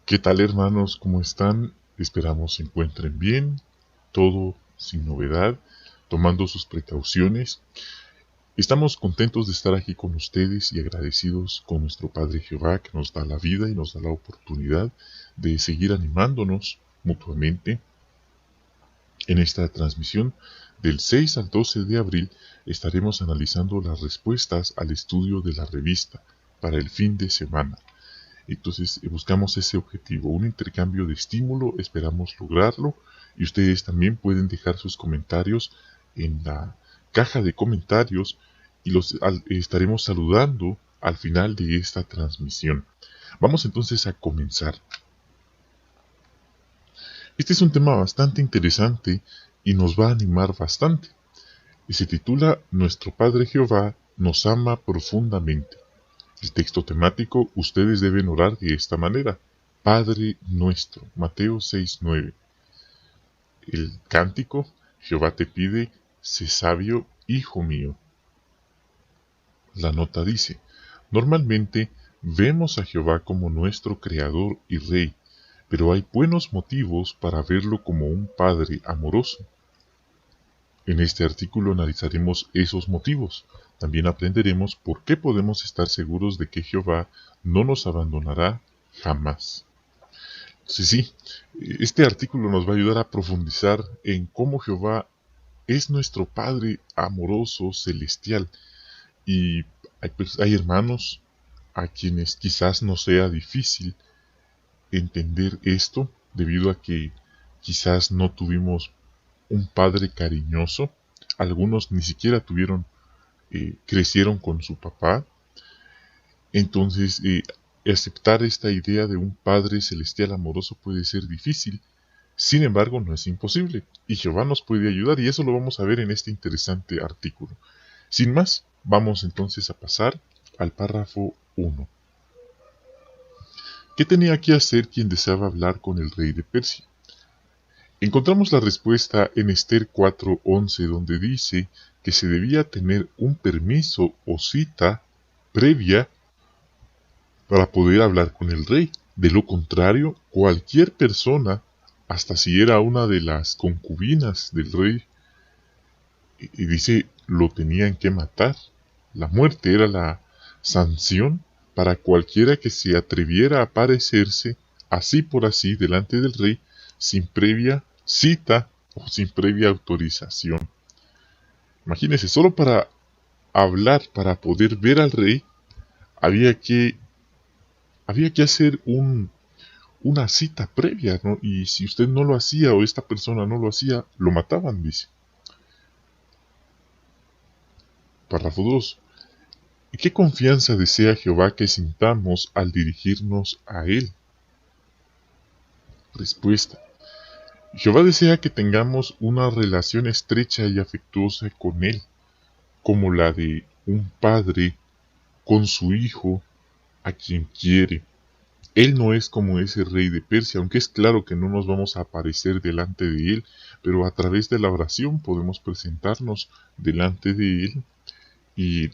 ¿Qué tal, hermanos? ¿Cómo están? Esperamos se encuentren bien, todo sin novedad, tomando sus precauciones. Estamos contentos de estar aquí con ustedes y agradecidos con nuestro Padre Jehová que nos da la vida y nos da la oportunidad de seguir animándonos mutuamente. En esta transmisión del 6 al 12 de abril estaremos analizando las respuestas al estudio de la revista para el fin de semana. Entonces buscamos ese objetivo, un intercambio de estímulo, esperamos lograrlo y ustedes también pueden dejar sus comentarios en la caja de comentarios y estaremos saludando al final de esta transmisión. Vamos entonces a comenzar. Este es un tema bastante interesante y nos va a animar bastante. Y se titula Nuestro Padre Jehová nos ama profundamente. El texto temático, ustedes deben orar de esta manera. Padre nuestro, Mateo 6:9. El cántico, Jehová te pide, sé sabio, hijo mío. La nota dice, normalmente vemos a Jehová como nuestro creador y rey, pero hay buenos motivos para verlo como un padre amoroso. En este artículo analizaremos esos motivos. También aprenderemos por qué podemos estar seguros de que Jehová no nos abandonará jamás. Sí, este artículo nos va a ayudar a profundizar en cómo Jehová es nuestro Padre amoroso celestial. Y hay hermanos a quienes quizás no sea difícil entender esto debido a que quizás no tuvimos un padre cariñoso. Algunos ni siquiera crecieron con su papá. Entonces, aceptar esta idea de un Padre Celestial amoroso puede ser difícil. Sin embargo, no es imposible. Y Jehová nos puede ayudar y eso lo vamos a ver en este interesante artículo. Sin más, vamos entonces a pasar al párrafo 1. ¿Qué tenía que hacer quien deseaba hablar con el rey de Persia? Encontramos la respuesta en Esther 4:11, donde dice que se debía tener un permiso o cita previa para poder hablar con el rey. De lo contrario, cualquier persona, hasta si era una de las concubinas del rey, y dice, lo tenían que matar. La muerte era la sanción para cualquiera que se atreviera a aparecerse así por así delante del rey sin previa cita o sin previa autorización. Imagínense, solo para hablar, para poder ver al rey, había que hacer una cita previa, ¿no? Y si usted no lo hacía o esta persona no lo hacía, lo mataban, dice. Párrafo 2. ¿Qué confianza desea Jehová que sintamos al dirigirnos a Él? Respuesta. Jehová desea que tengamos una relación estrecha y afectuosa con Él, como la de un padre con su hijo a quien quiere. Él no es como ese rey de Persia, aunque es claro que no nos vamos a aparecer delante de Él, pero a través de la oración podemos presentarnos delante de Él y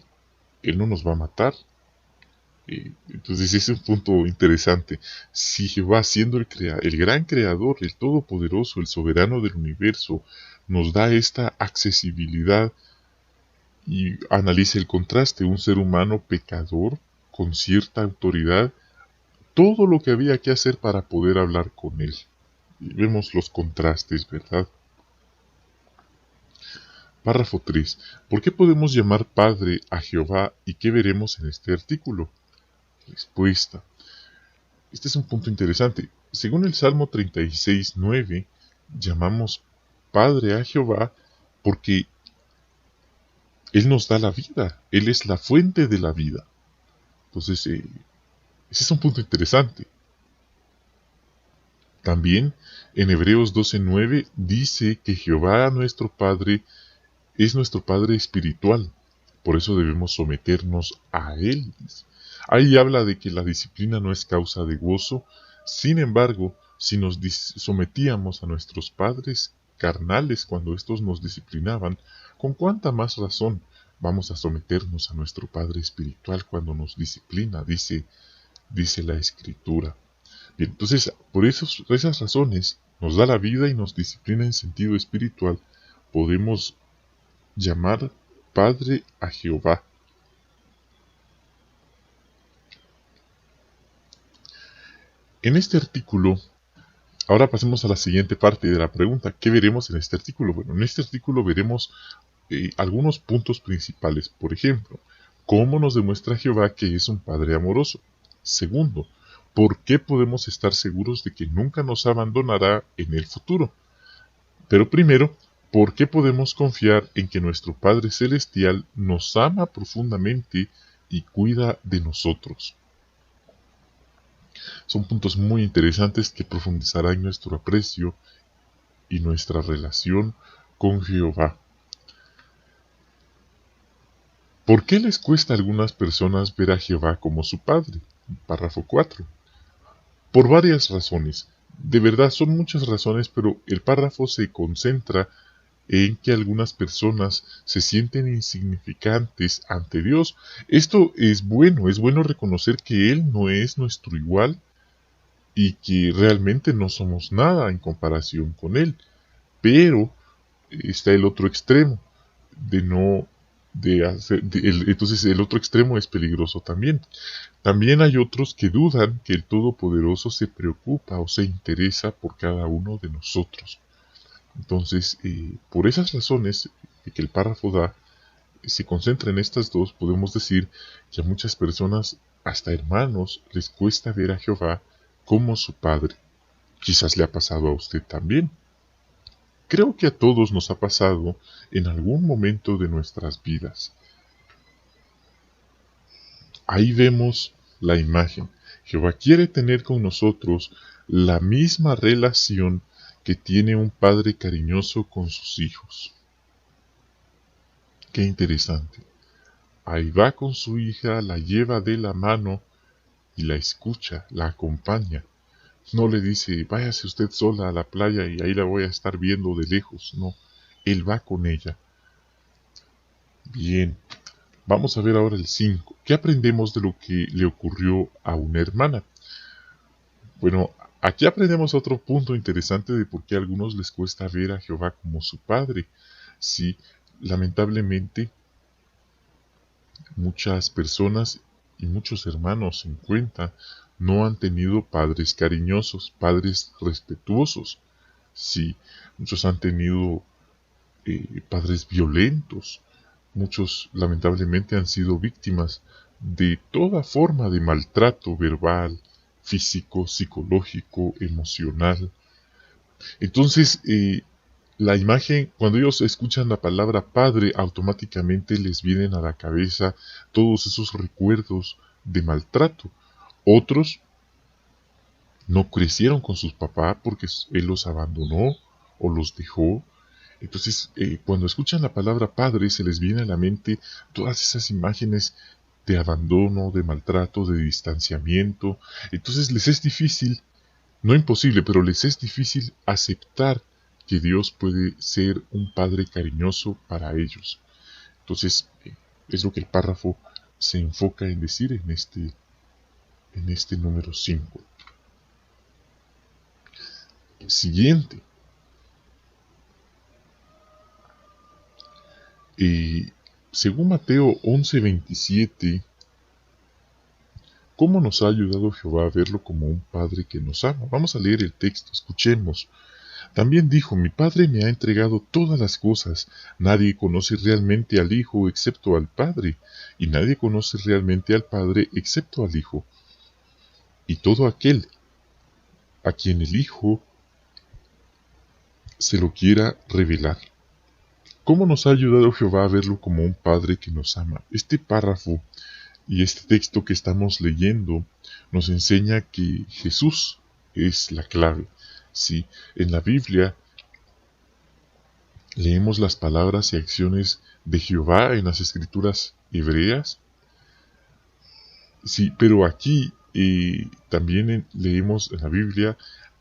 Él no nos va a matar. Entonces ese es un punto interesante. Si Jehová, siendo el gran creador, el todopoderoso, el soberano del universo, nos da esta accesibilidad, y analice el contraste, un ser humano pecador con cierta autoridad, todo lo que había que hacer para poder hablar con él. Y vemos los contrastes, ¿verdad? Párrafo 3. ¿Por qué podemos llamar Padre a Jehová y qué veremos en este artículo? Respuesta. Este es un punto interesante. Según el Salmo 36:9, llamamos Padre a Jehová porque Él nos da la vida. Él es la fuente de la vida. Entonces, ese es un punto interesante. También en Hebreos 12:9 dice que Jehová nuestro Padre es nuestro Padre espiritual. Por eso debemos someternos a Él. Ahí habla de que la disciplina no es causa de gozo. Sin embargo, si nos sometíamos a nuestros padres carnales cuando éstos nos disciplinaban, ¿con cuánta más razón vamos a someternos a nuestro Padre espiritual cuando nos disciplina? Dice la Escritura. Bien, entonces, por esas razones, nos da la vida y nos disciplina en sentido espiritual. Podemos llamar Padre a Jehová. En este artículo, ahora pasemos a la siguiente parte de la pregunta. ¿Qué veremos en este artículo? Bueno, en este artículo veremos algunos puntos principales. Por ejemplo, ¿cómo nos demuestra Jehová que es un Padre amoroso? Segundo, ¿por qué podemos estar seguros de que nunca nos abandonará en el futuro? Pero primero, ¿por qué podemos confiar en que nuestro Padre Celestial nos ama profundamente y cuida de nosotros? Son puntos muy interesantes que profundizarán nuestro aprecio y nuestra relación con Jehová. ¿Por qué les cuesta a algunas personas ver a Jehová como su Padre? Párrafo 4. Por varias razones. De verdad son muchas razones, pero el párrafo se concentra en que algunas personas se sienten insignificantes ante Dios. Esto es bueno reconocer que Él no es nuestro igual y que realmente no somos nada en comparación con Él. Pero está el otro extremo de no entonces el otro extremo es peligroso también. También hay otros que dudan que el Todopoderoso se preocupa o se interesa por cada uno de nosotros. Entonces, por esas razones que el párrafo da, se concentra en estas dos, podemos decir que a muchas personas, hasta hermanos, les cuesta ver a Jehová como su Padre. Quizás le ha pasado a usted también. Creo que a todos nos ha pasado en algún momento de nuestras vidas. Ahí vemos la imagen. Jehová quiere tener con nosotros la misma relación que tiene un padre cariñoso con sus hijos. Qué interesante. Ahí va con su hija, la lleva de la mano y la escucha, la acompaña. No le dice, váyase usted sola a la playa y ahí la voy a estar viendo de lejos. No, él va con ella. Bien, vamos a ver ahora el 5. ¿Qué aprendemos de lo que le ocurrió a una hermana? Bueno, aquí aprendemos otro punto interesante de por qué a algunos les cuesta ver a Jehová como su Padre. Sí, lamentablemente, muchas personas y muchos hermanos en cuenta no han tenido padres cariñosos, padres respetuosos. Sí, muchos han tenido padres violentos. Muchos lamentablemente han sido víctimas de toda forma de maltrato verbal, físico, psicológico, emocional. Entonces, la imagen, cuando ellos escuchan la palabra padre, automáticamente les vienen a la cabeza todos esos recuerdos de maltrato. Otros no crecieron con sus papás porque él los abandonó o los dejó. Entonces, cuando escuchan la palabra padre, se les viene a la mente todas esas imágenes de abandono, de maltrato, de distanciamiento. Entonces les es difícil, no imposible, pero les es difícil aceptar que Dios puede ser un padre cariñoso para ellos. Entonces, es lo que el párrafo se enfoca en decir en este número 5. Siguiente. Según Mateo 11:27, ¿cómo nos ha ayudado Jehová a verlo como un Padre que nos ama? Vamos a leer el texto, escuchemos. También dijo, mi Padre me ha entregado todas las cosas. Nadie conoce realmente al Hijo excepto al Padre, y nadie conoce realmente al Padre excepto al Hijo. Y todo aquel a quien el Hijo se lo quiera revelar. ¿Cómo nos ha ayudado Jehová a verlo como un Padre que nos ama? Este párrafo y este texto que estamos leyendo nos enseña que Jesús es la clave. Sí, en la Biblia leemos las palabras y acciones de Jehová en las escrituras hebreas. Sí, pero aquí también leemos en la Biblia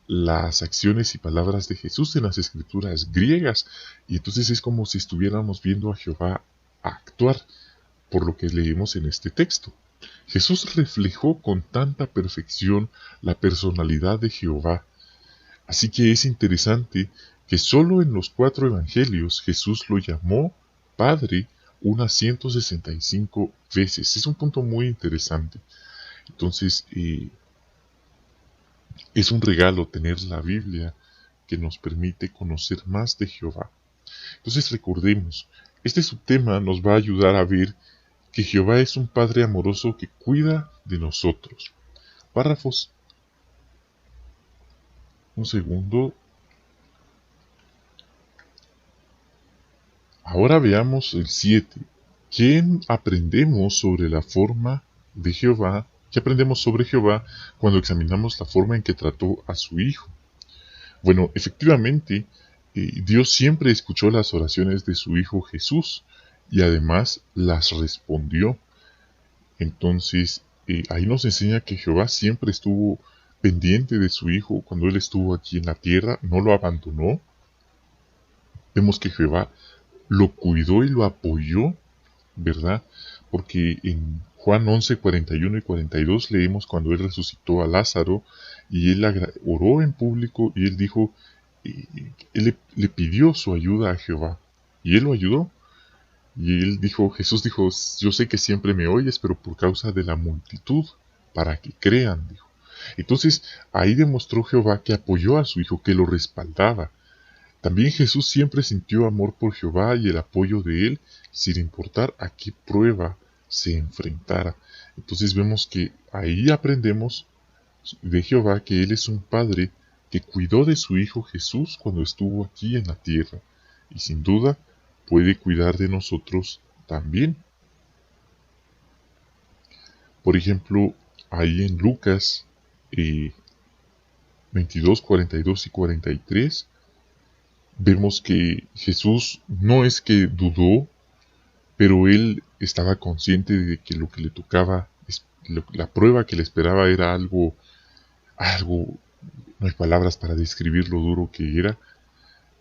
las acciones y palabras de Jesús en las escrituras griegas. Y entonces es como si estuviéramos viendo a Jehová actuar por lo que leemos en este texto. Jesús reflejó con tanta perfección la personalidad de Jehová. Así que es interesante que solo en los 4 evangelios Jesús lo llamó Padre unas 165 veces. Es un punto muy interesante. Entonces, es un regalo tener la Biblia que nos permite conocer más de Jehová. Entonces recordemos, este subtema nos va a ayudar a ver que Jehová es un Padre amoroso que cuida de nosotros. Párrafos. Un segundo. Ahora veamos el 7. ¿Qué aprendemos sobre la forma de Jehová? ¿Qué aprendemos sobre Jehová cuando examinamos la forma en que trató a su Hijo? Bueno, efectivamente, Dios siempre escuchó las oraciones de su Hijo Jesús y además las respondió. Entonces, ahí nos enseña que Jehová siempre estuvo pendiente de su Hijo cuando Él estuvo aquí en la tierra, no lo abandonó. Vemos que Jehová lo cuidó y lo apoyó, ¿verdad? Porque en Juan 11, 41 y 42 leemos cuando Él resucitó a Lázaro y Él oró en público y Él dijo, Él le pidió su ayuda a Jehová y Él lo ayudó. Y él dijo, Jesús dijo, yo sé que siempre me oyes, pero por causa de la multitud, para que crean, dijo. Entonces, ahí demostró Jehová que apoyó a su Hijo, que lo respaldaba. También Jesús siempre sintió amor por Jehová y el apoyo de él, sin importar a qué prueba se enfrentara. Entonces vemos que ahí aprendemos de Jehová que él es un Padre que cuidó de su Hijo Jesús cuando estuvo aquí en la tierra. Y sin duda, puede cuidar de nosotros también. Por ejemplo, ahí en Lucas 22, 42 y 43, vemos que Jesús no es que dudó, pero él estaba consciente de que lo que le tocaba, la prueba que le esperaba era algo, no hay palabras para describir lo duro que era.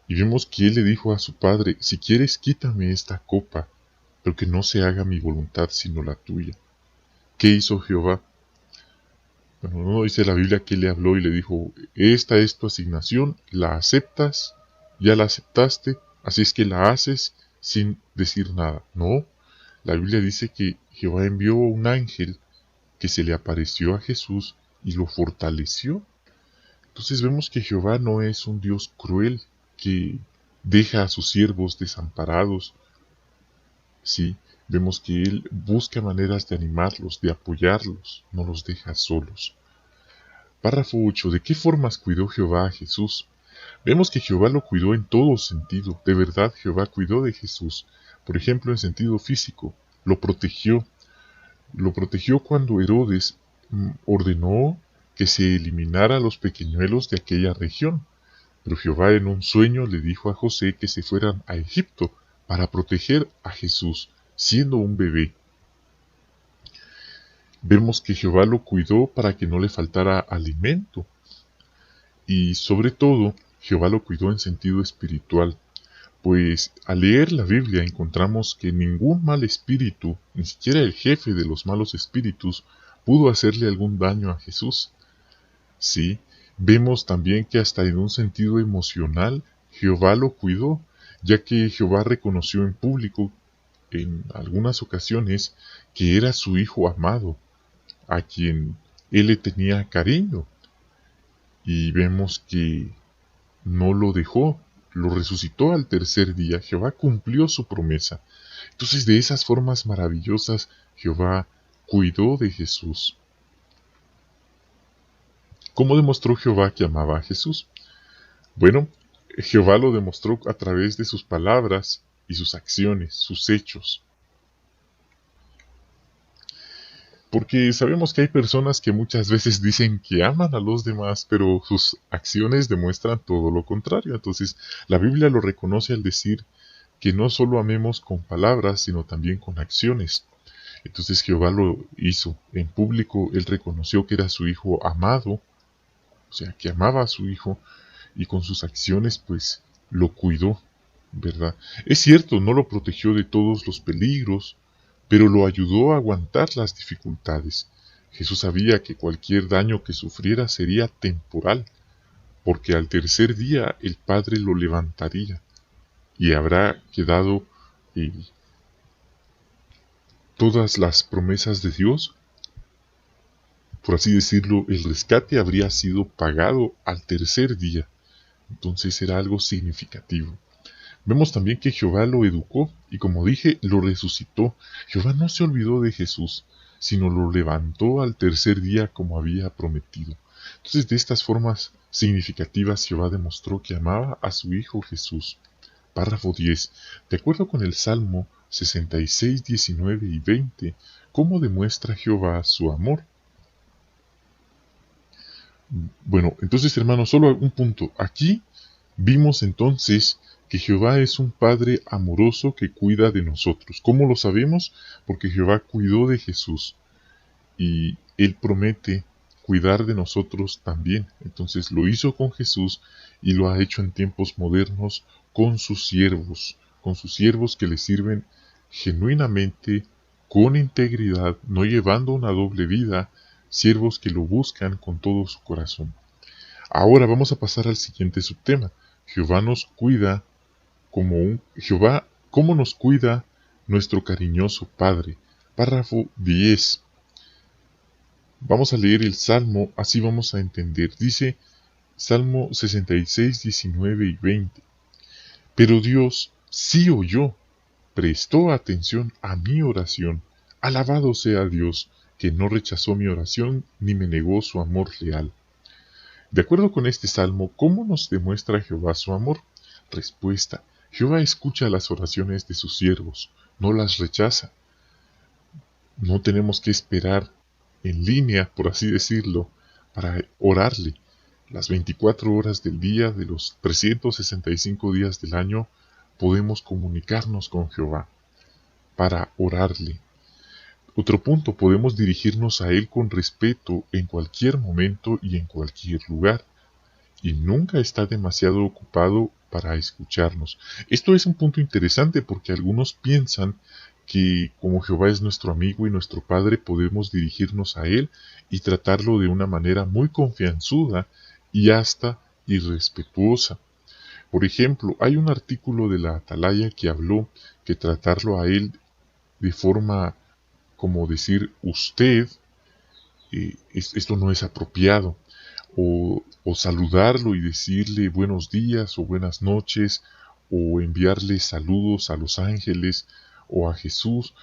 Y vemos que él le dijo a su padre, si quieres quítame esta copa, pero que no se haga mi voluntad sino la tuya. ¿Qué hizo Jehová? Bueno, no dice la Biblia que él le habló y le dijo, esta es tu asignación, la aceptas, ya la aceptaste, así es que la haces sin decir nada. No, la Biblia dice que Jehová envió un ángel que se le apareció a Jesús y lo fortaleció. Entonces vemos que Jehová no es un Dios cruel que deja a sus siervos desamparados. Sí, vemos que Él busca maneras de animarlos, de apoyarlos, no los deja solos. Párrafo 8. ¿De qué formas cuidó Jehová a Jesús? Vemos que Jehová lo cuidó en todo sentido. De verdad, Jehová cuidó de Jesús. Por ejemplo, en sentido físico, lo protegió. Lo protegió cuando Herodes ordenó que se eliminara a los pequeñuelos de aquella región. Pero Jehová en un sueño le dijo a José que se fueran a Egipto para proteger a Jesús, siendo un bebé. Vemos que Jehová lo cuidó para que no le faltara alimento. Y sobre todo, Jehová lo cuidó en sentido espiritual, pues al leer la Biblia encontramos que ningún mal espíritu, ni siquiera el jefe de los malos espíritus, pudo hacerle algún daño a Jesús. Sí, vemos también que hasta en un sentido emocional, Jehová lo cuidó, ya que Jehová reconoció en público, en algunas ocasiones, que era su hijo amado, a quien él le tenía cariño. Y vemos que no lo dejó, lo resucitó al tercer día. Jehová cumplió su promesa. Entonces, de esas formas maravillosas, Jehová cuidó de Jesús. ¿Cómo demostró Jehová que amaba a Jesús? Bueno, Jehová lo demostró a través de sus palabras y sus acciones, sus hechos. Porque sabemos que hay personas que muchas veces dicen que aman a los demás, pero sus acciones demuestran todo lo contrario. Entonces, la Biblia lo reconoce al decir que no solo amemos con palabras, sino también con acciones. Entonces Jehová lo hizo. En público él reconoció que era su hijo amado, o sea, que amaba a su hijo, y con sus acciones pues lo cuidó, ¿verdad? Es cierto, no lo protegió de todos los peligros, pero lo ayudó a aguantar las dificultades. Jesús sabía que cualquier daño que sufriera sería temporal, porque al tercer día el Padre lo levantaría y habrá quedado todas las promesas de Dios. Por así decirlo, el rescate habría sido pagado al tercer día. Entonces era algo significativo. Vemos también que Jehová lo educó y, como dije, lo resucitó. Jehová no se olvidó de Jesús, sino lo levantó al tercer día como había prometido. Entonces, de estas formas significativas, Jehová demostró que amaba a su Hijo Jesús. Párrafo 10. De acuerdo con el Salmo 66, 19 y 20, ¿cómo demuestra Jehová su amor? Bueno, entonces, hermanos, solo un punto. Aquí vimos entonces que Jehová es un Padre amoroso que cuida de nosotros. ¿Cómo lo sabemos? Porque Jehová cuidó de Jesús y Él promete cuidar de nosotros también. Entonces lo hizo con Jesús y lo ha hecho en tiempos modernos con sus siervos que le sirven genuinamente, con integridad, no llevando una doble vida, siervos que lo buscan con todo su corazón. Ahora vamos a pasar al siguiente subtema. Jehová nos cuida Jehová, ¿cómo nos cuida nuestro cariñoso Padre? Párrafo 10. Vamos a leer el Salmo, así vamos a entender. Dice Salmo 66, 19 y 20. Pero Dios sí oyó, prestó atención a mi oración. Alabado sea Dios, que no rechazó mi oración ni me negó su amor leal. De acuerdo con este salmo, ¿cómo nos demuestra Jehová su amor? Respuesta: Jehová escucha las oraciones de sus siervos, no las rechaza. No tenemos que esperar en línea, por así decirlo, para orarle. Las 24 horas del día, de los 365 días del año, podemos comunicarnos con Jehová para orarle. Otro punto, podemos dirigirnos a Él con respeto en cualquier momento y en cualquier lugar, y nunca está demasiado ocupado para escucharnos. Esto es un punto interesante porque algunos piensan que como Jehová es nuestro amigo y nuestro Padre, podemos dirigirnos a Él y tratarlo de una manera muy confianzuda y hasta irrespetuosa. Por ejemplo, hay un artículo de la Atalaya que habló que tratarlo a Él de forma como decir usted, esto no es apropiado, o saludarlo y decirle buenos días o buenas noches, o enviarle saludos a los ángeles o a Jesús,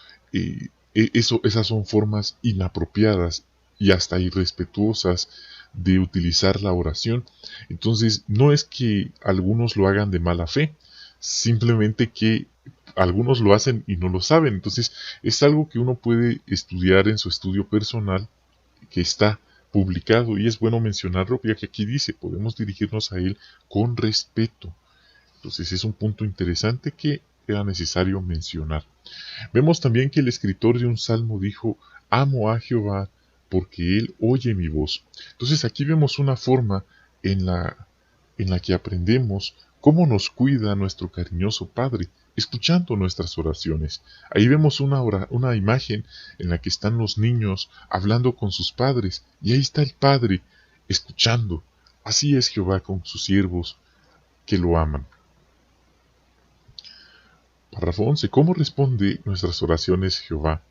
esas son formas inapropiadas y hasta irrespetuosas de utilizar la oración. Entonces, no es que algunos lo hagan de mala fe, simplemente que algunos lo hacen y no lo saben. Entonces es algo que uno puede estudiar en su estudio personal, que está publicado, y es bueno mencionarlo, ya que aquí dice, podemos dirigirnos a Él con respeto. Entonces es un punto interesante que era necesario mencionar. Vemos también que el escritor de un salmo dijo: amo a Jehová porque Él oye mi voz. Entonces aquí vemos una forma en la que aprendemos cómo nos cuida nuestro cariñoso Padre, escuchando nuestras oraciones. Ahí vemos una imagen en la que están los niños hablando con sus padres, y ahí está el Padre escuchando. Así es Jehová con sus siervos que lo aman. Párrafo 11. ¿Cómo responde nuestras oraciones Jehová?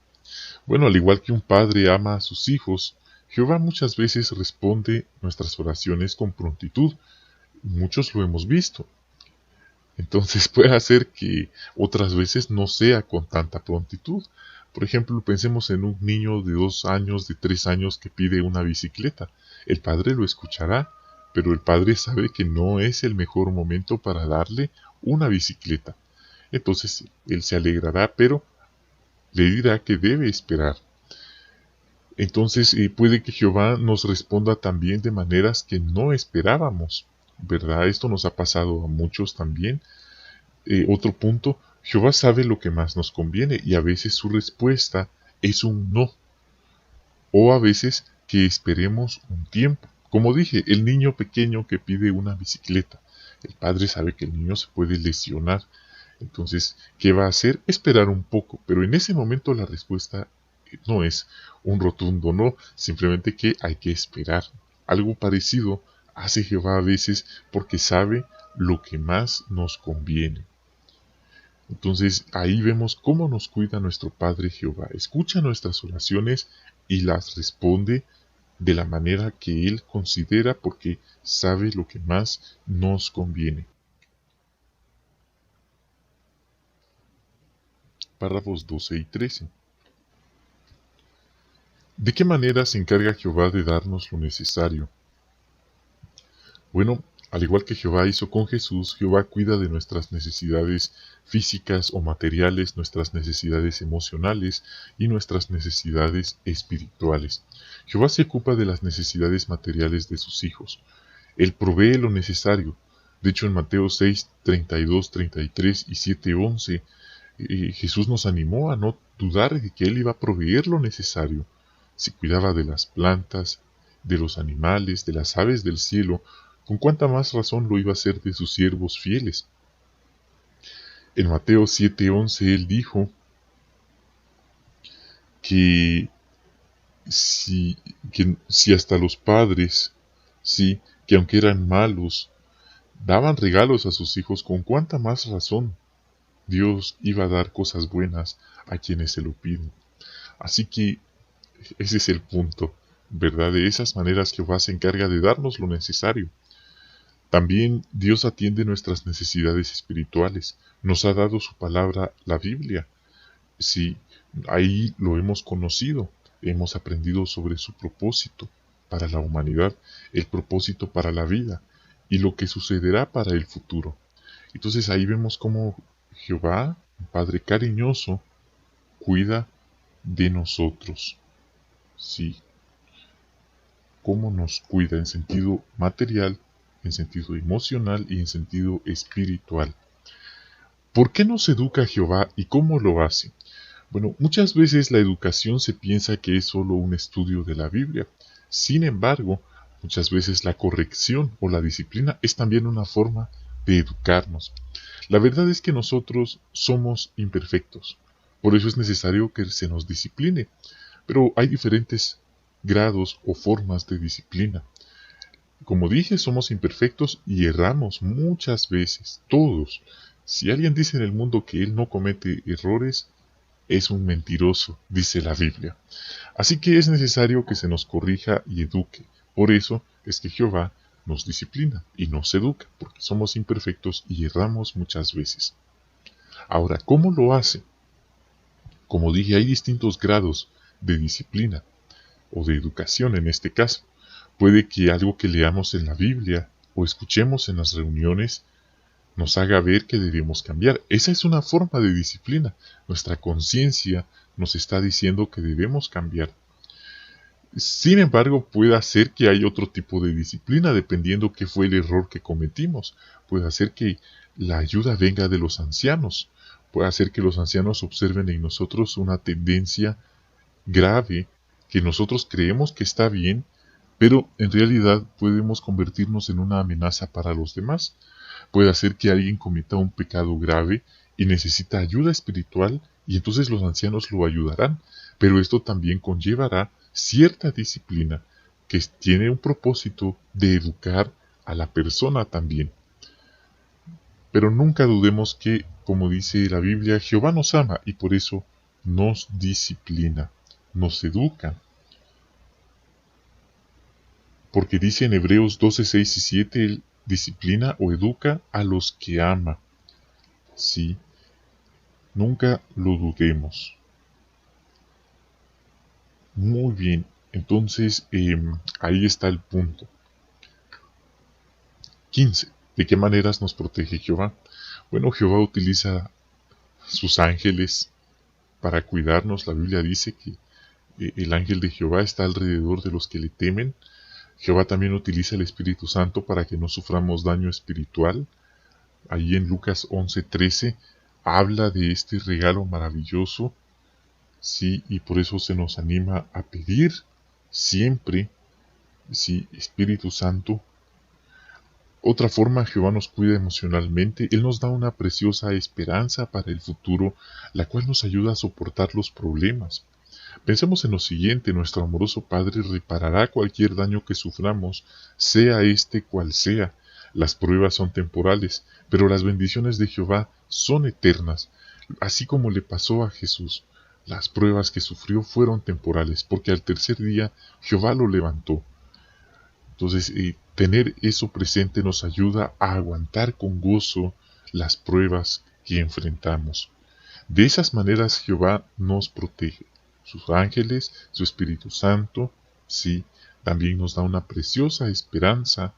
Bueno, al igual que un padre ama a sus hijos, Jehová muchas veces responde nuestras oraciones con prontitud. Muchos lo hemos visto. Entonces puede hacer que otras veces no sea con tanta prontitud. Por ejemplo, pensemos en un niño de 2 años, de 3 años que pide una bicicleta. El padre lo escuchará, pero el padre sabe que no es el mejor momento para darle una bicicleta. Entonces él se alegrará, pero le dirá que debe esperar. Entonces puede que Jehová nos responda también de maneras que no esperábamos, ¿verdad? Esto nos ha pasado a muchos también. Otro punto, Jehová sabe lo que más nos conviene y a veces su respuesta es un no. O a veces que esperemos un tiempo. Como dije, el niño pequeño que pide una bicicleta. El padre sabe que el niño se puede lesionar Entonces, ¿qué va a hacer? Esperar un poco, pero en ese momento la respuesta no es un rotundo no, simplemente que hay que esperar. Algo parecido hace Jehová a veces porque sabe lo que más nos conviene. Entonces ahí vemos cómo nos cuida nuestro Padre Jehová. Escucha nuestras oraciones y las responde de la manera que Él considera porque sabe lo que más nos conviene. Párrafos 12 y 13. ¿De qué manera se encarga Jehová de darnos lo necesario? Bueno, al igual que Jehová hizo con Jesús, Jehová cuida de nuestras necesidades físicas o materiales, nuestras necesidades emocionales y nuestras necesidades espirituales. Jehová se ocupa de las necesidades materiales de sus hijos. Él provee lo necesario. De hecho, en Mateo 6, 32, 33 y 7, 11, Jesús nos animó a no dudar de que Él iba a proveer lo necesario. Se cuidaba de las plantas, de los animales, de las aves del cielo, con cuánta más razón lo iba a hacer de sus siervos fieles. En Mateo 7:11 Él dijo que si, si hasta los padres, sí, que aunque eran malos, daban regalos a sus hijos, con cuánta más razón Dios iba a dar cosas buenas a quienes se lo piden. Así que ese es el punto, ¿verdad? De esas maneras Jehová se encarga de darnos lo necesario. También Dios atiende nuestras necesidades espirituales. Nos ha dado su palabra, la Biblia. Sí, ahí lo hemos conocido. Hemos aprendido sobre su propósito para la humanidad, el propósito para la vida y lo que sucederá para el futuro. Entonces ahí vemos cómo Jehová, un Padre cariñoso, cuida de nosotros. Sí, cómo nos cuida en sentido material, en sentido emocional y en sentido espiritual. ¿Por qué nos educa Jehová y cómo lo hace? Bueno, muchas veces la educación se piensa que es solo un estudio de la Biblia. Sin embargo, muchas veces la corrección o la disciplina es también una forma de educarnos. La verdad es que nosotros somos imperfectos. Por eso es necesario que se nos discipline. Pero hay diferentes grados o formas de disciplina. Como dije, somos imperfectos y erramos muchas veces, todos. Si alguien dice en el mundo que él no comete errores, es un mentiroso, dice la Biblia. Así que es necesario que se nos corrija y eduque. Por eso es que Jehová nos disciplina y nos educa, porque somos imperfectos y erramos muchas veces. Ahora, ¿cómo lo hace? Como dije, hay distintos grados de disciplina, o de educación en este caso. Puede que algo que leamos en la Biblia o escuchemos en las reuniones nos haga ver que debemos cambiar. Esa es una forma de disciplina. Nuestra conciencia nos está diciendo que debemos cambiar. Sin embargo, puede ser que hay otro tipo de disciplina dependiendo qué fue el error que cometimos. Puede ser que la ayuda venga de los ancianos. Puede hacer que los ancianos observen en nosotros una tendencia grave que nosotros creemos que está bien, pero en realidad podemos convertirnos en una amenaza para los demás. Puede hacer que alguien cometa un pecado grave y necesita ayuda espiritual y entonces los ancianos lo ayudarán, pero esto también conllevará cierta disciplina que tiene un propósito de educar a la persona también. Pero nunca dudemos que, como dice la Biblia, Jehová nos ama y por eso nos disciplina, nos educa. Porque dice en Hebreos 12, 6 y 7, Él disciplina o educa a los que ama. Sí, nunca lo dudemos. Muy bien, entonces ahí está el punto. 15. ¿De qué maneras nos protege Jehová? Bueno, Jehová utiliza sus ángeles para cuidarnos. La Biblia dice que el ángel de Jehová está alrededor de los que le temen. Jehová también utiliza el Espíritu Santo para que no suframos daño espiritual. Ahí en Lucas 11:13 habla de este regalo maravilloso, sí, y por eso se nos anima a pedir siempre, sí, Espíritu Santo. Otra forma, Jehová nos cuida emocionalmente. Él nos da una preciosa esperanza para el futuro, la cual nos ayuda a soportar los problemas. Pensemos en lo siguiente: nuestro amoroso Padre reparará cualquier daño que suframos, sea este cual sea. Las pruebas son temporales, pero las bendiciones de Jehová son eternas, así como le pasó a Jesús. Las pruebas que sufrió fueron temporales, porque al tercer día Jehová lo levantó. Entonces, tener eso presente nos ayuda a aguantar con gozo las pruebas que enfrentamos. De esas maneras Jehová nos protege. Sus ángeles, su Espíritu Santo, sí, también nos da una preciosa esperanza.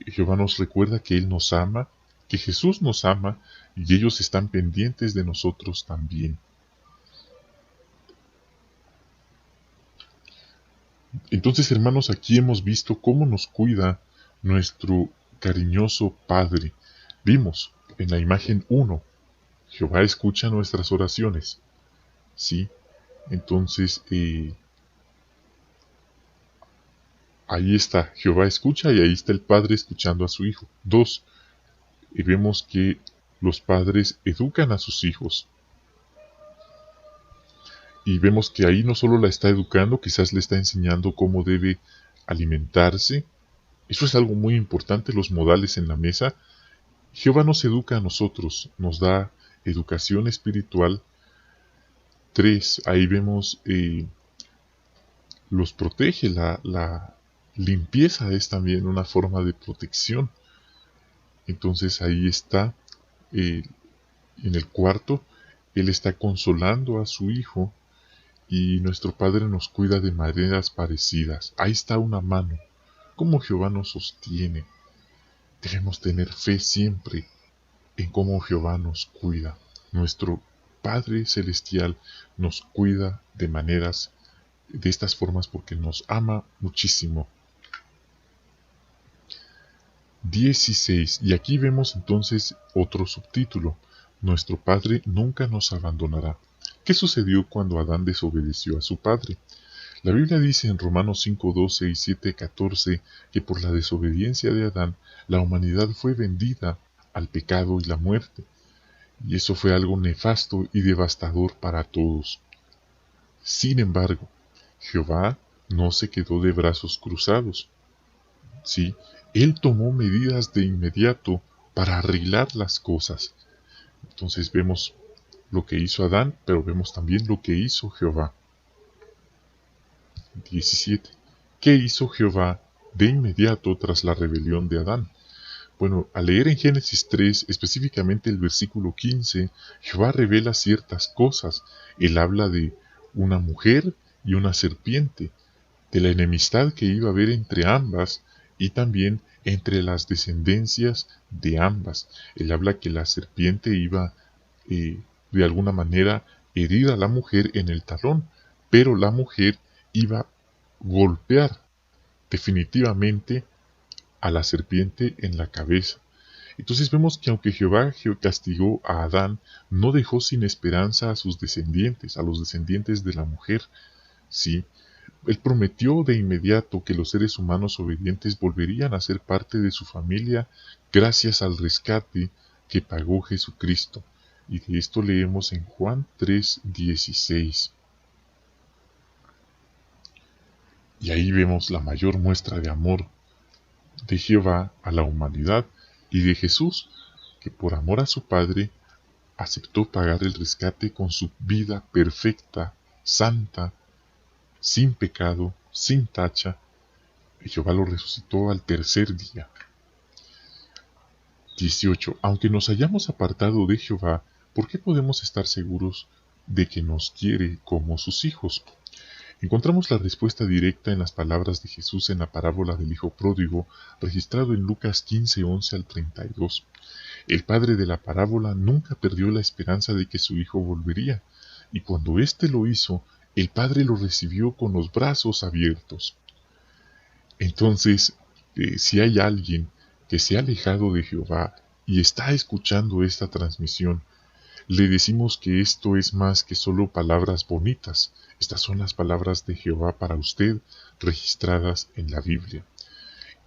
Jehová nos recuerda que Él nos ama, que Jesús nos ama, y ellos están pendientes de nosotros también. Entonces, hermanos, aquí hemos visto cómo nos cuida nuestro cariñoso Padre. Vimos en la imagen 1, Jehová escucha nuestras oraciones. ¿Sí? Entonces, ahí está, Jehová escucha, y ahí está el Padre escuchando a su Hijo. 2, vemos que los padres educan a sus hijos. Y vemos que ahí no solo la está educando, quizás le está enseñando cómo debe alimentarse. Eso es algo muy importante, los modales en la mesa. Jehová nos educa a nosotros, nos da educación espiritual. 3, ahí vemos, los protege. La limpieza es también una forma de protección. Entonces ahí está, en el cuarto, Él está consolando a su Hijo, y nuestro Padre nos cuida de maneras parecidas. Ahí está una mano, cómo Jehová nos sostiene. Debemos tener fe siempre en cómo Jehová nos cuida. Nuestro Padre Celestial nos cuida de estas formas porque nos ama muchísimo. 16. Y aquí vemos entonces otro subtítulo: nuestro Padre nunca nos abandonará. ¿Qué sucedió cuando Adán desobedeció a su padre? La Biblia dice en Romanos 5, 12 y 7, 14 que por la desobediencia de Adán, la humanidad fue vendida al pecado y la muerte. Y eso fue algo nefasto y devastador para todos. Sin embargo, Jehová no se quedó de brazos cruzados. Sí, Él tomó medidas de inmediato para arreglar las cosas. Entonces vemos lo que hizo Adán, pero vemos también lo que hizo Jehová. 17. ¿Qué hizo Jehová de inmediato tras la rebelión de Adán? Bueno, al leer en Génesis 3, específicamente el versículo 15, Jehová revela ciertas cosas. Él habla de una mujer y una serpiente, de la enemistad que iba a haber entre ambas y también entre las descendencias de ambas. Él habla que la serpiente iba de alguna manera herir a la mujer en el talón, pero la mujer iba a golpear definitivamente a la serpiente en la cabeza. Entonces vemos que aunque Jehová castigó a Adán, no dejó sin esperanza a sus descendientes, a los descendientes de la mujer. Sí, Él prometió de inmediato que los seres humanos obedientes volverían a ser parte de su familia gracias al rescate que pagó Jesucristo. Y de esto leemos en Juan 3:16. Y ahí vemos la mayor muestra de amor de Jehová a la humanidad y de Jesús, que por amor a su Padre aceptó pagar el rescate con su vida perfecta, santa, sin pecado, sin tacha, y Jehová lo resucitó al tercer día. 18. Aunque nos hayamos apartado de Jehová, ¿por qué podemos estar seguros de que nos quiere como sus hijos? Encontramos la respuesta directa en las palabras de Jesús en la parábola del Hijo Pródigo, registrado en Lucas 15, 11 al 32. El padre de la parábola nunca perdió la esperanza de que su hijo volvería, y cuando éste lo hizo, el padre lo recibió con los brazos abiertos. Entonces, si hay alguien que se ha alejado de Jehová y está escuchando esta transmisión, le decimos que esto es más que solo palabras bonitas. Estas son las palabras de Jehová para usted, registradas en la Biblia.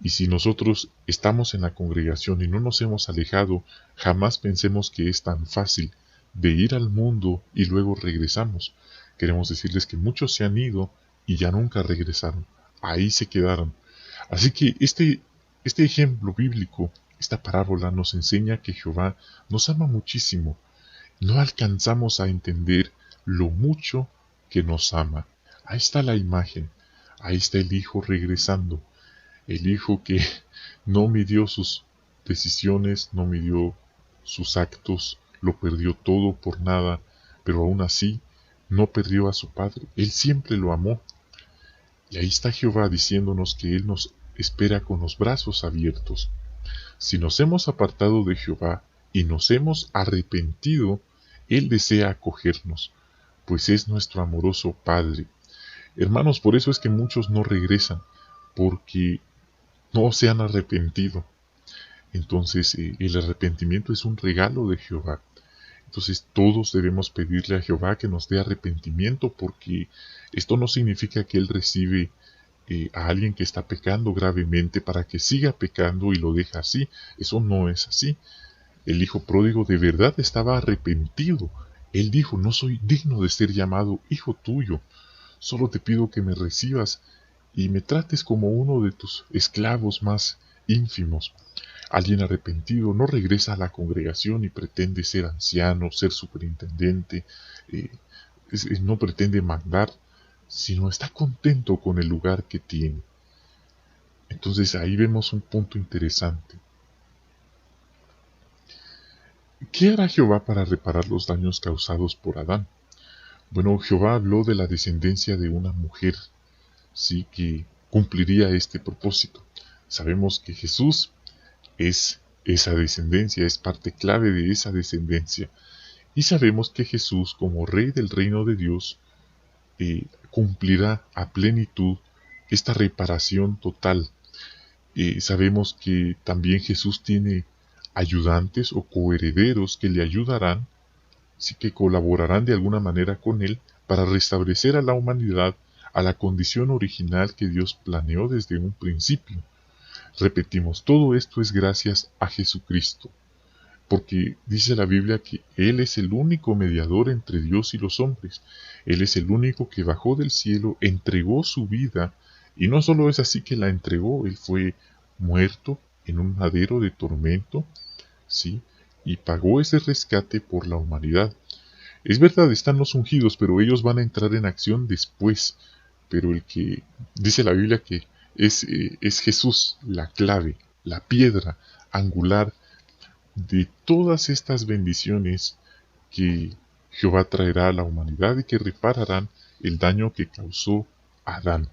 Y si nosotros estamos en la congregación y no nos hemos alejado, jamás pensemos que es tan fácil de ir al mundo y luego regresamos. Queremos decirles que muchos se han ido y ya nunca regresaron. Ahí se quedaron. Así que este ejemplo bíblico, esta parábola nos enseña que Jehová nos ama muchísimo. No alcanzamos a entender lo mucho que nos ama. Ahí está la imagen. Ahí está el Hijo regresando. El Hijo que no midió sus decisiones, no midió sus actos, lo perdió todo por nada, pero aún así no perdió a su Padre. Él siempre lo amó. Y ahí está Jehová diciéndonos que Él nos espera con los brazos abiertos. Si nos hemos apartado de Jehová y nos hemos arrepentido, Él desea acogernos, pues es nuestro amoroso Padre. Hermanos, por eso es que muchos no regresan, porque no se han arrepentido. Entonces, el arrepentimiento es un regalo de Jehová. Entonces, todos debemos pedirle a Jehová que nos dé arrepentimiento, porque esto no significa que Él recibe a alguien que está pecando gravemente para que siga pecando y lo deja así. Eso no es así. El hijo pródigo de verdad estaba arrepentido. Él dijo: no soy digno de ser llamado hijo tuyo. Solo te pido que me recibas y me trates como uno de tus esclavos más ínfimos. Alguien arrepentido no regresa a la congregación y pretende ser anciano, ser superintendente, no pretende mandar, sino está contento con el lugar que tiene. Entonces ahí vemos un punto interesante. ¿Qué hará Jehová para reparar los daños causados por Adán? Bueno, Jehová habló de la descendencia de una mujer, sí, que cumpliría este propósito. Sabemos que Jesús es esa descendencia, es parte clave de esa descendencia. Y sabemos que Jesús, como Rey del reino de Dios, cumplirá a plenitud esta reparación total. Sabemos que también Jesús tiene ayudantes o coherederos que le ayudarán, sí, que colaborarán de alguna manera con él para restablecer a la humanidad a la condición original que Dios planeó desde un principio. Repetimos, todo esto es gracias a Jesucristo, porque dice la Biblia que Él es el único mediador entre Dios y los hombres. Él es el único que bajó del cielo, entregó su vida, y no solo es así que la entregó, Él fue muerto en un madero de tormento, ¿sí? Y pagó ese rescate por la humanidad. Es verdad, están los ungidos, pero ellos van a entrar en acción después. Pero el que dice la Biblia que es Jesús, la clave, la piedra angular de todas estas bendiciones que Jehová traerá a la humanidad y que repararán el daño que causó Adán.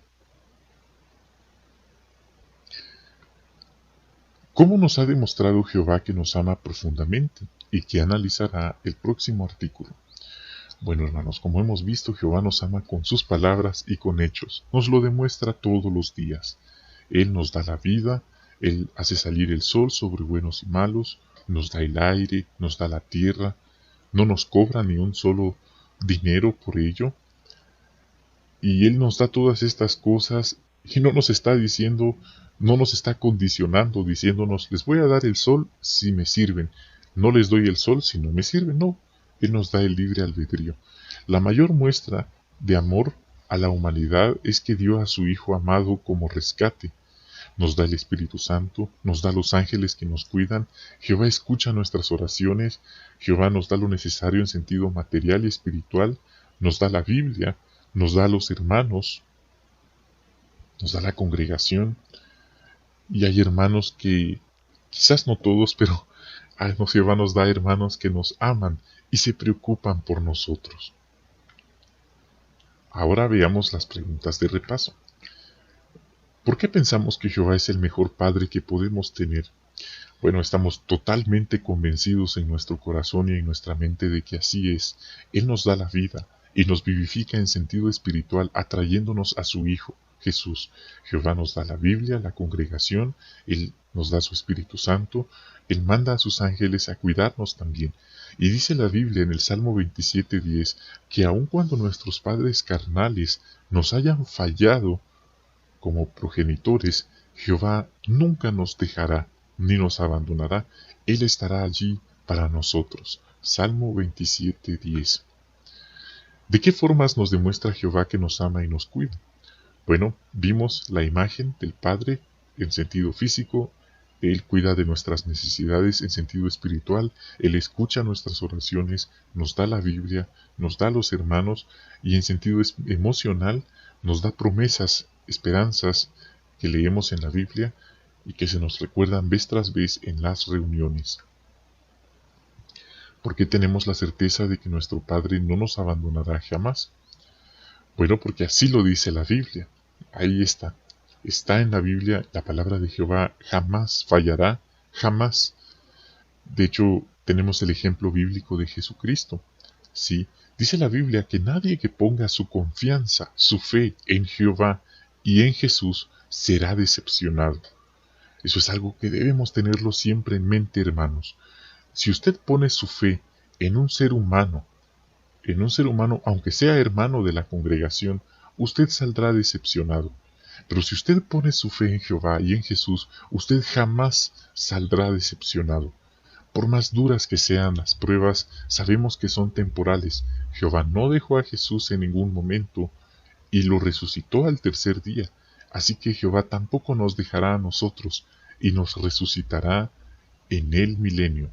¿Cómo nos ha demostrado Jehová que nos ama profundamente? Y que analizará el próximo artículo. Bueno, hermanos, como hemos visto, Jehová nos ama con sus palabras y con hechos. Nos lo demuestra todos los días. Él nos da la vida, Él hace salir el sol sobre buenos y malos, nos da el aire, nos da la tierra, no nos cobra ni un solo dinero por ello. Y Él nos da todas estas cosas y no nos está diciendo, no nos está condicionando, diciéndonos: les voy a dar el sol si me sirven, no les doy el sol si no me sirven. No, Él nos da el libre albedrío. La mayor muestra de amor a la humanidad es que dio a su Hijo amado como rescate. Nos da el Espíritu Santo, nos da los ángeles que nos cuidan, Jehová escucha nuestras oraciones, Jehová nos da lo necesario en sentido material y espiritual, nos da la Biblia, nos da a los hermanos, nos da la congregación, y hay hermanos que, quizás no todos, pero Jehová nos da hermanos que nos aman y se preocupan por nosotros. Ahora veamos las preguntas de repaso. ¿Por qué pensamos que Jehová es el mejor Padre que podemos tener? Bueno, estamos totalmente convencidos en nuestro corazón y en nuestra mente de que así es. Él nos da la vida y nos vivifica en sentido espiritual, atrayéndonos a su Hijo, Jesús. Jehová nos da la Biblia, la congregación, Él nos da su Espíritu Santo, Él manda a sus ángeles a cuidarnos también. Y dice la Biblia en el Salmo 27:10 que aun cuando nuestros padres carnales nos hayan fallado como progenitores, Jehová nunca nos dejará ni nos abandonará. Él estará allí para nosotros. Salmo 27:10. ¿De qué formas nos demuestra Jehová que nos ama y nos cuida? Bueno, vimos la imagen del Padre en sentido físico. Él cuida de nuestras necesidades en sentido espiritual. Él escucha nuestras oraciones, nos da la Biblia, nos da los hermanos, y en sentido emocional nos da promesas, esperanzas que leemos en la Biblia y que se nos recuerdan vez tras vez en las reuniones. ¿Por qué tenemos la certeza de que nuestro Padre no nos abandonará jamás? Bueno, porque así lo dice la Biblia. Ahí está. Está en la Biblia, la palabra de Jehová jamás fallará, jamás. De hecho, tenemos el ejemplo bíblico de Jesucristo. Sí, dice la Biblia que nadie que ponga su confianza, su fe en Jehová y en Jesús será decepcionado. Eso es algo que debemos tenerlo siempre en mente, hermanos. Si usted pone su fe en un ser humano, aunque sea hermano de la congregación, usted saldrá decepcionado. Pero si usted pone su fe en Jehová y en Jesús, usted jamás saldrá decepcionado. Por más duras que sean las pruebas, sabemos que son temporales. Jehová no dejó a Jesús en ningún momento y lo resucitó al tercer día. Así que Jehová tampoco nos dejará a nosotros y nos resucitará en el milenio.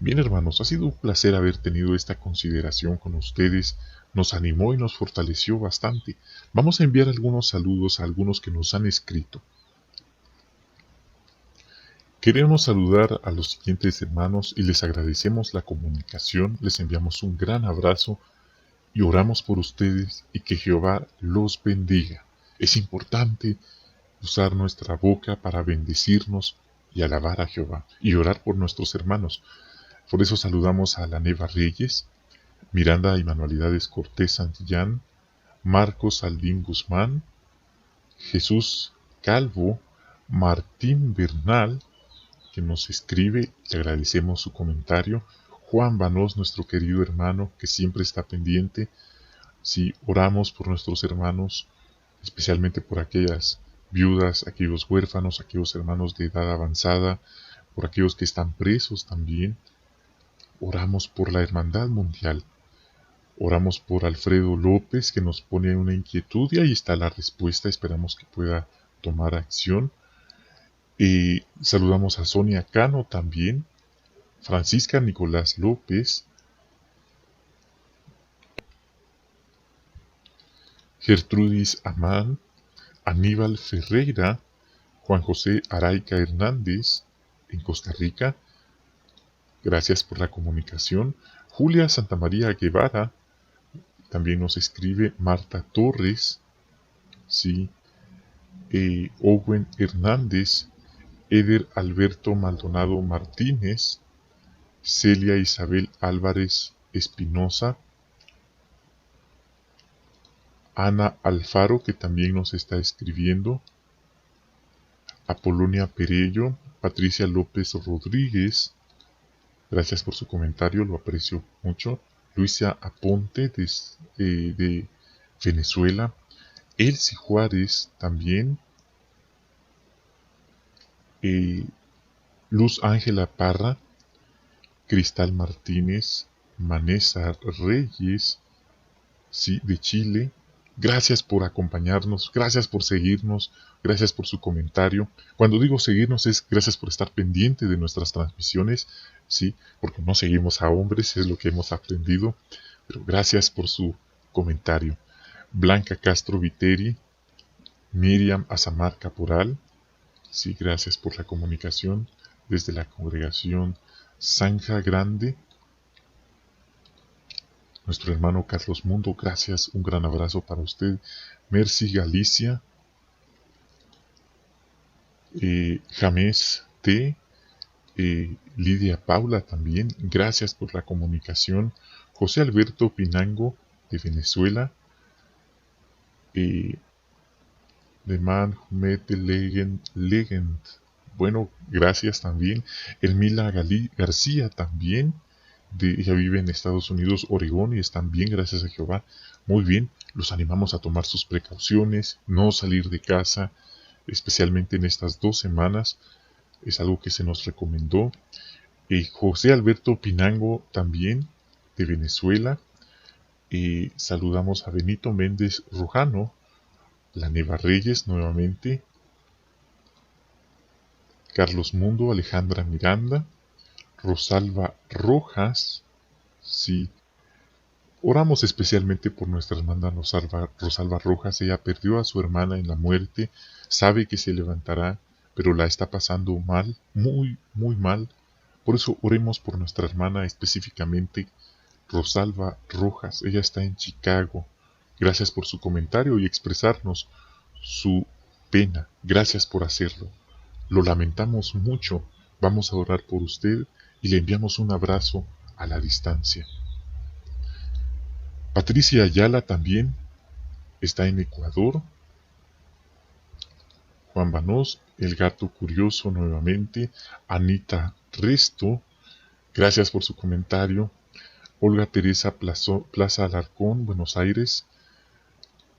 Bien, hermanos, ha sido un placer haber tenido esta consideración con ustedes. Nos animó y nos fortaleció bastante. Vamos a enviar algunos saludos a algunos que nos han escrito. Queremos saludar a los siguientes hermanos y les agradecemos la comunicación, les enviamos un gran abrazo y oramos por ustedes y que Jehová los bendiga. Es importante usar nuestra boca para bendecirnos y alabar a Jehová y orar por nuestros hermanos. Por eso saludamos a la Neva Reyes, Miranda y Manualidades Cortés Santillán, Marcos Aldín Guzmán, Jesús Calvo, Martín Bernal, que nos escribe, le agradecemos su comentario, Juan Banós, nuestro querido hermano, que siempre está pendiente. Si oramos por nuestros hermanos, especialmente por aquellas viudas, aquellos huérfanos, aquellos hermanos de edad avanzada, por aquellos que están presos también. Oramos por la hermandad mundial. Oramos por Alfredo López, que nos pone una inquietud, y ahí está la respuesta. Esperamos que pueda tomar acción. Y saludamos a Sonia Cano también, Francisca Nicolás López, Gertrudis Amán, Aníbal Ferreira, Juan José Araica Hernández, en Costa Rica. Gracias por la comunicación. Julia Santamaría Guevara, también nos escribe Marta Torres, sí, Owen Hernández, Eder Alberto Maldonado Martínez, Celia Isabel Álvarez Espinosa, Ana Alfaro, que también nos está escribiendo, Apolonia Perello, Patricia López Rodríguez, gracias por su comentario, lo aprecio mucho, Luisa Aponte de Venezuela, Elsie Juárez también, Luz Ángela Parra, Cristal Martínez, Manesa Reyes, sí, de Chile. Gracias por acompañarnos, gracias por seguirnos, gracias por su comentario. Cuando digo seguirnos es gracias por estar pendiente de nuestras transmisiones, sí, porque no seguimos a hombres, es lo que hemos aprendido, pero gracias por su comentario. Blanca Castro Viteri, Miriam Azamar Caporal, sí, gracias por la comunicación desde la congregación Zanja Grande. Nuestro hermano Carlos Mundo, gracias, un gran abrazo para usted. Mercy Galicia, James T, Lidia Paula también, gracias por la comunicación. José Alberto Pinango de Venezuela, The Man Who Met the Legend, bueno, gracias también. Elmila García también, ella vive en Estados Unidos, Oregón, y están bien, gracias a Jehová. Muy bien, los animamos a tomar sus precauciones, no salir de casa, especialmente en estas 2 semanas. Es algo que se nos recomendó. José Alberto Pinango también, de Venezuela. Saludamos a Benito Méndez Rojano, la Neva Reyes nuevamente, Carlos Mundo, Alejandra Miranda, Rosalba Rojas. Sí, oramos especialmente por nuestra hermana Rosalba Rojas. Ella perdió a su hermana en la muerte, sabe que se levantará, pero la está pasando mal, muy, muy mal. Por eso oremos por nuestra hermana específicamente, Rosalba Rojas. Ella está en Chicago. Gracias por su comentario y expresarnos su pena. Gracias por hacerlo. Lo lamentamos mucho. Vamos a orar por usted y le enviamos un abrazo a la distancia. Patricia Ayala también está en Ecuador. Juan Banós, el gato curioso nuevamente. Anita Resto, gracias por su comentario. Olga Teresa Plaza Alarcón, Buenos Aires.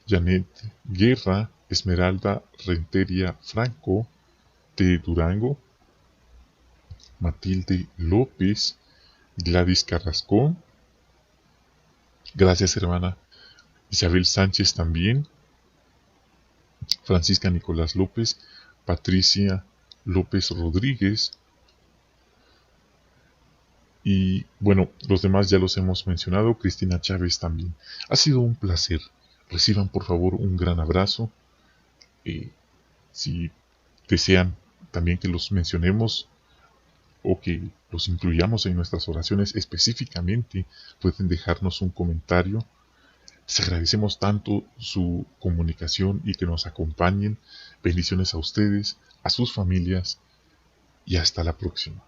Janet Guerra, Esmeralda Renteria Franco, de Durango. Matilde López, Gladys Carrasco. Gracias, hermana. Isabel Sánchez también. Francisca Nicolás López. Patricia López Rodríguez. Y bueno, los demás ya los hemos mencionado. Cristina Chávez también. Ha sido un placer. Reciban por favor un gran abrazo. Si desean también que los mencionemos o que los incluyamos en nuestras oraciones específicamente, pueden dejarnos un comentario. Les agradecemos tanto su comunicación y que nos acompañen. Bendiciones a ustedes, a sus familias y hasta la próxima.